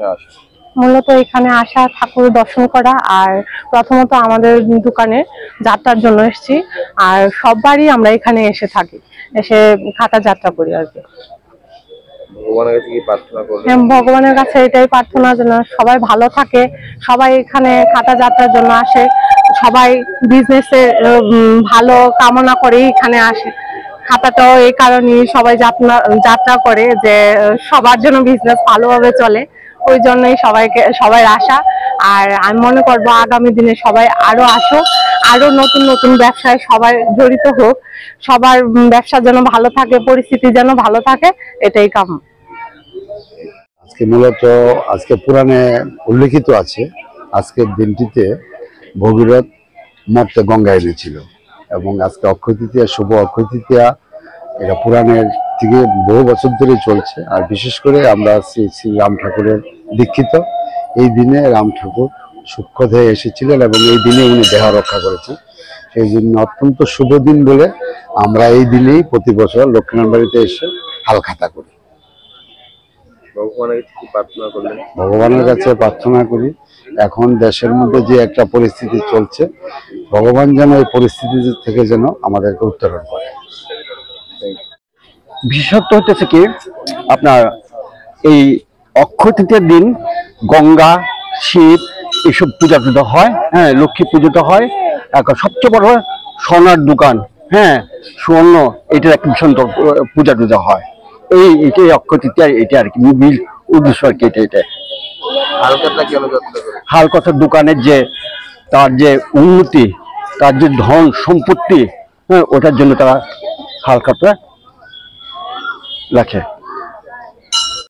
এখানে আসা? মূলত এখানে আসা ঠাকুর দর্শন করা, আর প্রথমত আমাদের দোকানে যাত্রার জন্য এসেছি। আর সববারই আমরা এখানে এসে থাকি, এসে খাতা যাত্রা করি আর কি। ভগবানের কাছে কি প্রার্থনা করবেন? হ্যাঁ, ভগবানের কাছে এটাই প্রার্থনা যেন সবাই ভালো থাকে। সবাই এখানে খাতা যাত্রার জন্য আসে, সবাই বিজনেসে ভালো কামনা করে এখানে আসে। খাতাটাও এই কারণেই সবাই যাত্রা করে যে সবার জন্য বিজনেস ভালোভাবে চলে, ওই জন্যই সবাই আসা। আর আমি মনে করবো আগামী দিনে সবাই আরো আসুক, আরো নতুন নতুন ব্যবসায় সবাই জড়িত হোক, সবার ব্যবসা যেন ভালো থাকে, পরিস্থিতি যেন ভালো থাকে, এটাই কাম্য। আজকে মূলত পুরাণে উল্লেখিত আছে আজকের দিনটিতে ভগীরথ মর্তে গঙ্গা এনেছিল, এবং আজকে অক্ষয় তৃতীয়া, শুভ অক্ষয় তৃতীয়া। এটা পুরাণের থেকে বহু বছর ধরে চলছে। আর বিশেষ করে আমরা শ্রী শ্রী রাম ঠাকুরের দীক্ষিত। এই দিনে রাম ঠাকুর সূক্ষ্মদেহে এসেছিলেন এবং এই দিনে উনি দেহ রক্ষা করেছেন। সেই জন্য অত্যন্ত শুভ দিন বলে আমরা এই দিনেই প্রতি বছর লক্ষ্মীনারায়ণ বাড়িতে এসে হালখাতা করি। ভগবানের কাছে প্রার্থনা করি এখন দেশের মধ্যে যে একটা পরিস্থিতি চলছে, ভগবান যেন এই পরিস্থিতি থেকে যেন আমাদেরকে উত্তরণ করে। বিশেষত্ব হচ্ছে কি আপনার এই অক্ষয় তৃতীয়ার দিন গঙ্গা, শিব এইসব পূজা টুজা হয়। হ্যাঁ, লক্ষ্মী পুজোটা হয়। সবচেয়ে বড় সোনার দোকান, হ্যাঁ সুবর্ণ, এটার একটা ভীষণ পূজা টুজা হয়। এটাই অক্ষয় তৃতীয়া, এটা আর কি মূল উদ্দেশ্য আর কি। এটা হালখাতার দোকানের যে তার যে উন্নতি, তার যে ধন সম্পত্তি, হ্যাঁ ওটার জন্য তারা হালখাতা রাখে।